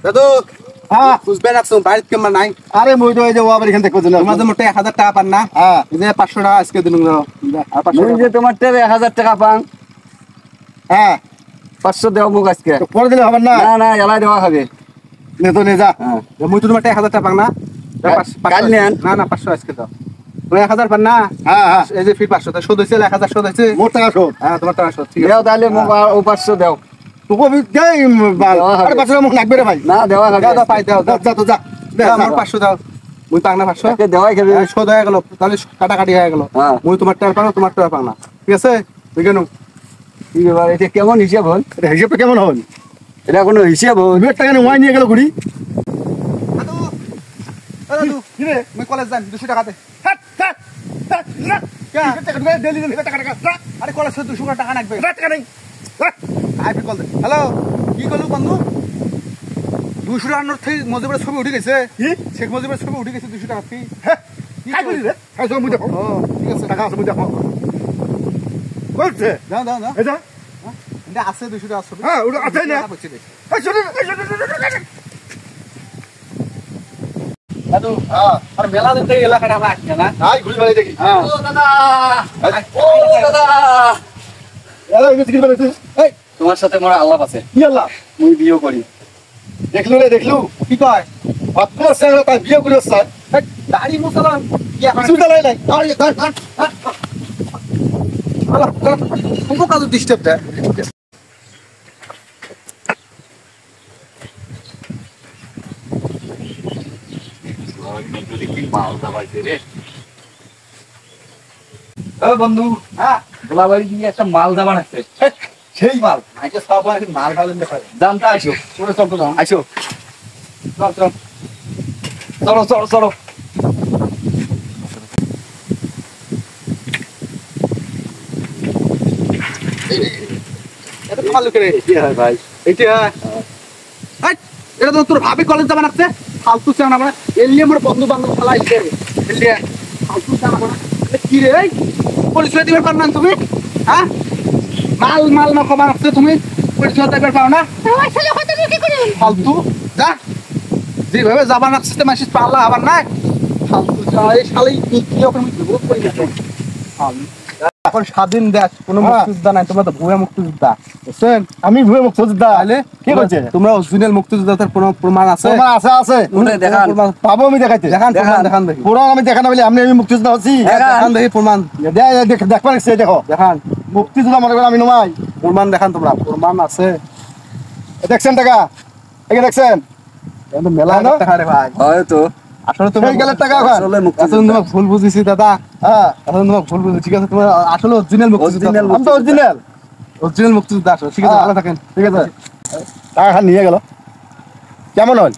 দাদু হ্যাঁ বুঝবে রাখছো বাড়িতে কেমন নাই আরে মই তো এই যে আবার এখান থেকে বুঝলাম তোমাদের মোটে 1000 টাকা পান না হ্যাঁ এই যে 500 টাকা আজকে দিন আর 500 এই যে তোমার তে 1000 টাকা পান হ্যাঁ 500 দেও মুখ আজকে তো পরে দিলে হবে না না না এলাই দেওয়া হবে নে তো নে যা মই তো তোমার 1000 টাকা পান না কাল নেন না না 500 আজকে দাও তুমি 1000 পান না হ্যাঁ হ্যাঁ এই যে ফির 500 টা শোধ হইছে 1000 শোধ হইছে মোট টাকা শোধ হ্যাঁ তোমার টাকা শোধ ঠিক আছে দেও তাহলে মুখ ও 500 দেও তো কবি দেই আরে 500 মুখ লাগবে রে ভাই না দেওয়া হবে দাও পাই দাও যা তো যা দে আমার 500 দাও মুই পাং না 500 কে দেওয়াই খাবে শোধ হয়ে গেল তাহলে কাটাকাটি হয়ে গেল মুই তোমার টাকা পাও তোমার টাকা পাও না ঠিক আছে তুই কেন কি ব্যাপার এটা কেমন হিসাব হল এটা হিসাবটা কেমন হল এটা কোনো হিসাব হল 2 টাকা নিয়ে ওয়াই নিয়ে গেল ঘুরি দাদু দাদু কি রে মই কলেজ যাই 200 টাকা দে হাট হাট না কে টাকা ডেলি টাকা আরে কলেজ 200 টাকা লাগবে টাকা নাই আই ফির কল দে হ্যালো কি কইলো বন্ধু 200 টাকার নোট থেকে মজিবরের ছবি উঠে গেছে কি শেখ মজিবরের ছবি উঠে গেছে 200 টাকা কি হ্যাঁ কাই করি রে কাই সব মুই দেখো ও ঠিক আছে টাকা আছে মুই দেখো বলছে দাও দাও দাও এই যা এটা আছে 200 টাকা ছবি হ্যাঁ ওটা আছে না এই শুন দাদু হ্যাঁ আর মেলা দিতে এলাকাটা আমরা আসছে না আই ঘুরি বাড়ি দেখি হ্যাঁ ও দাদা এলা এই কি বলছিস এই তোমার সাথে মোর আলাপ আছে কি আল্লাহ মুই বিয়ে করি দেখলু রে দেখলু কি কয় বাপরে স্যার তাই বিয়ে করিও স্যার দাড়ি মুসলমান কি এখন সুদালাই নাই দাড়ি ধর আল্লাহ কোন কাজ ডিস্টার্ব দেয় বন্ধু হ্যাঁ গোলাবাড়ি দিয়ে একটা মাল দাবার আছে সেই মাল আজকে সব মাল ঢালেন দেখা জানতে আসো পুরো চল তো আসো চল চল চলো চলো চলো এটা ভালো করে কি হয় ভাই এইটা এই এটা তো তোর ভাবি কলেজ যাবে নাতে ফালতু চানা মানে এলিয়ে মোর বন্ধু বান্ধব খেলা আইছে এলিয়ে ফালতু চানা মানে কি রে পরিচয় দিবার পার না তুমি হ্যাঁ মাল মাল না কমান আছে তুমি পরিচয় দিবার পাও না আসলে কত কি করে ফালতু যা যেভাবে যাবার নাচতে মাসিস পাল্লা আবার নাই ফালতু যা এই শালাই কি ওকে আমি বহুত করি না এখন স্বাধীন দেশ কোনো মুক্তিযোদ্ধা নাই তোমরা তো ভুয়া মুক্তিযোদ্ধা বুঝছেন আমি ভুয়া মুক্তিযোদ্ধা তাহলে কি বলছে তোমরা অরিজিনাল মুক্তিযোদ্ধার কোনো প্রমাণ আছে প্রমাণ আছে আছে দেখান পাবো আমি দেখাইতে দেখান দেখান দেখি প্রমাণ আমি দেখানো বলে আমি মুক্তিযোদ্ধা হচ্ছি দেখান দেখি প্রমাণ দেখবা লাগছে দেখো দেখান মুক্তিযোদ্ধা মনে করেন আমি নমাই প্রমাণ দেখান তোমরা প্রমাণ আছে দেখছেন টাকা এখানে দেখছেন মেলা টাকা রে ভাই হয়তো আসলে তুমি গেলে টাকা আসলে তোমাকে ভুল বুঝিছি দাদা হ্যাঁ আসলে তোমাকে ভুল বুঝিছি ঠিক আছে তোমার আসলে অরিজিনাল মুক্তিযোদ্ধা আমি তো অরিজিনাল মুক্তিযোদ্ধা আসলে ঠিক আছে ভালো থাকেন ঠিক আছে টাকা নিয়ে গেল কেমন হল